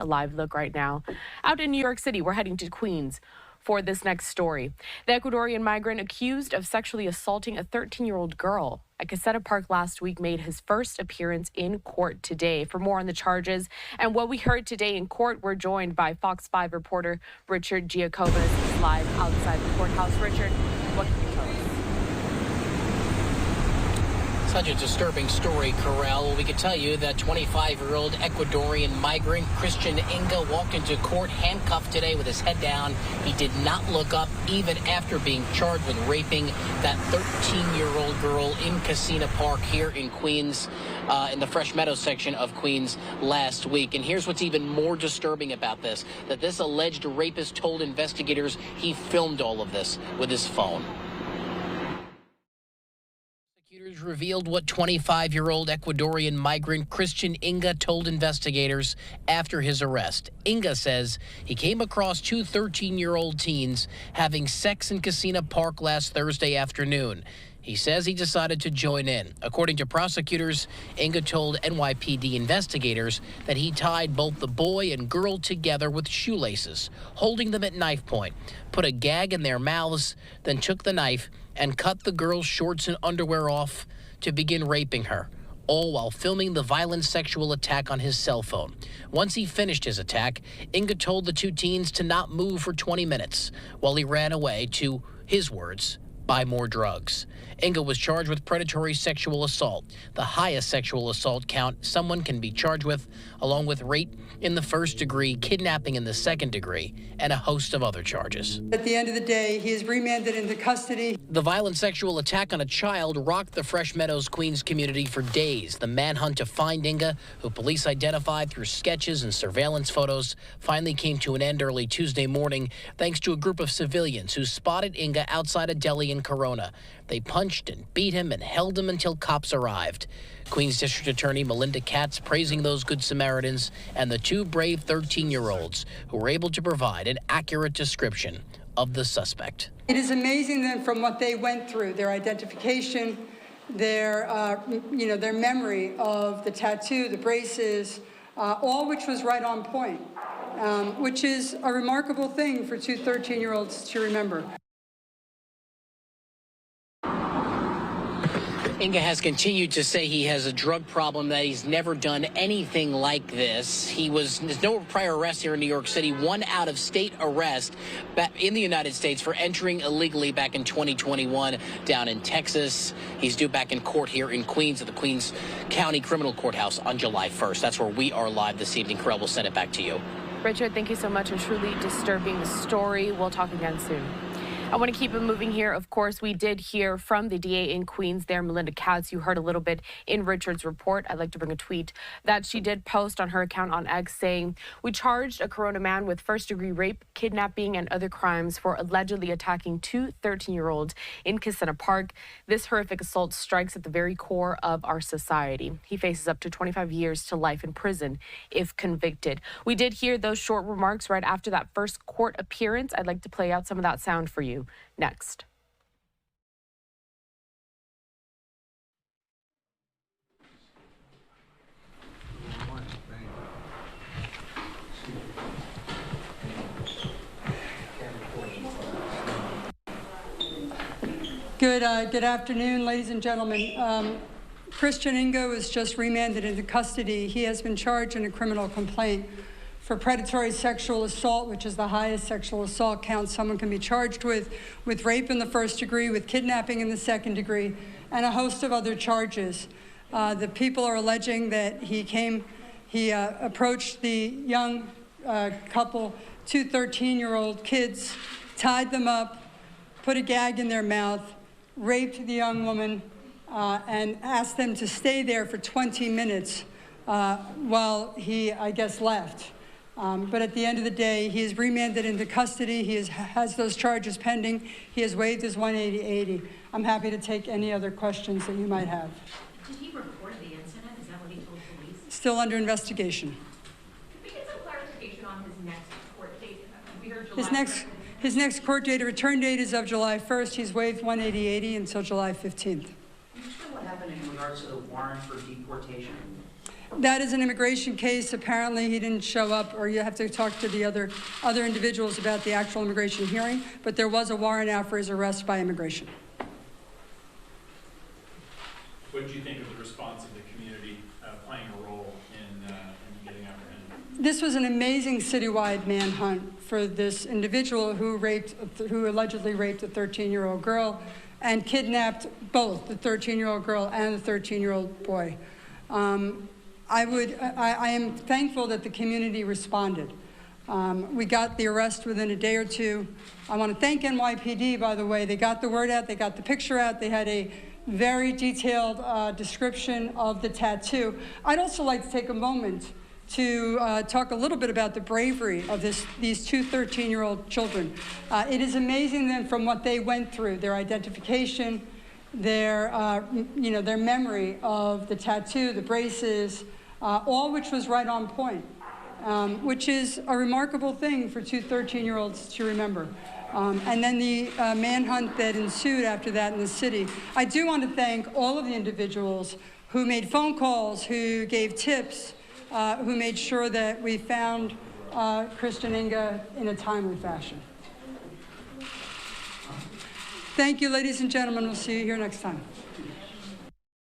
A live look right now. Out in New York City, we're heading to Queens for this next story. The Ecuadorian migrant accused of sexually assaulting a 13-year-old girl at Kissena Park last week made his first appearance in court today. For more on the charges and what we heard today in court, we're joined by Fox 5 reporter Richard Giacobbe live outside the courthouse. Richard, what can you tell us? Such a disturbing story, Corral. We can tell you that 25-year-old Ecuadorian migrant Christian Inga walked into court handcuffed today with his head down. He did not look up even after being charged with raping that 13-year-old girl in Kissena Park here in Queens, in the Fresh Meadows section of Queens last week. And here's what's even more disturbing about this, that this alleged rapist told investigators he filmed all of this with his phone. Prosecutors revealed what 25-year-old Ecuadorian migrant Christian Inga told investigators after his arrest. Inga says he came across two 13-year-old teens having sex in Kissena Park last Thursday afternoon. He says he decided to join in. According to prosecutors, Inga told NYPD investigators that he tied both the boy and girl together with shoelaces, holding them at knife point, put a gag in their mouths, then took the knife and cut the girl's shorts and underwear off to begin raping her, all while filming the violent sexual attack on his cell phone. Once he finished his attack, Inga told the two teens to not move for 20 minutes while he ran away to, his words, buy more drugs. Inga was charged with predatory sexual assault, the highest sexual assault count someone can be charged with, along with rape in the first degree, kidnapping in the second degree, and a host of other charges. At the end of the day, he is remanded into custody. The violent sexual attack on a child rocked the Fresh Meadows, Queens community for days. The manhunt to find Inga, who police identified through sketches and surveillance photos, finally came to an end early Tuesday morning thanks to a group of civilians who spotted Inga outside a deli in Corona. They punched and beat him and held him until cops arrived. Queens District Attorney Melinda Katz praising those good Samaritans and the two brave 13-year-olds who were able to provide an accurate description of the suspect. It is amazing then from what they went through, their identification, their memory of the tattoo, the braces, all which was right on point, which is a remarkable thing for two 13-year-olds to remember. Inga has continued to say he has a drug problem, that he's never done anything like this. There's no prior arrest here in New York City, one out-of-state arrest back in the United States for entering illegally back in 2021 down in Texas. He's due back in court here in Queens at the Queens County Criminal Courthouse on July 1st. That's where we are live this evening. Correll, we'll send it back to you. Richard, thank you so much. A truly disturbing story. We'll talk again soon. I want to keep it moving here. Of course, we did hear from the DA in Queens there, Melinda Katz. You heard a little bit in Richard's report. I'd like to bring a tweet that she did post on her account on X saying, "We charged a Corona man with first-degree rape, kidnapping, and other crimes for allegedly attacking two 13-year-olds in Kissena Park. This horrific assault strikes at the very core of our society. He faces up to 25 years to life in prison if convicted." We did hear those short remarks right after that first court appearance. I'd like to play out some of that sound for you next. Good afternoon, ladies and gentlemen. Christian Inga was just remanded into custody. He has been charged in a criminal complaint for predatory sexual assault, which is the highest sexual assault count someone can be charged with rape in the first degree, with kidnapping in the second degree, and a host of other charges. The people are alleging that he approached the young couple, two 13-year-old kids, tied them up, put a gag in their mouth, raped the young woman, and asked them to stay there for 20 minutes while he, I guess, left. But at the end of the day, he is remanded into custody. He has those charges pending. He has waived his 180-80. I'm happy to take any other questions that you might have. Did he report the incident? Is that what he told police? Still under investigation. Could we get some clarification on his next court date? We heard July His next court date, a return date, is of July 1st. He's waived 180-80 until July 15th. Can you explain what happened in regards to the warrant for deportation? That is an immigration case. Apparently, he didn't show up, or you have to talk to the other individuals about the actual immigration hearing. But there was a warrant out for his arrest by immigration. What did you think of the response of the community playing a role in getting apprehended? This was an amazing citywide manhunt for this individual who allegedly raped a 13-year-old girl and kidnapped both the 13-year-old girl and the 13-year-old boy. I am thankful that the community responded. We got the arrest within a day or two. I want to thank NYPD, by the way. They got the word out, they got the picture out, they had a very detailed description of the tattoo. I'd also like to take a moment to talk a little bit about the bravery of these two 13-year-old children. It is amazing then from what they went through, their identification, their memory of the tattoo, the braces, all which was right on point, which is a remarkable thing for two 13-year-olds to remember. And then the manhunt that ensued after that in the city. I do want to thank all of the individuals who made phone calls, who gave tips, who made sure that we found Christian Inga in a timely fashion. Thank you, ladies and gentlemen. We'll see you here next time.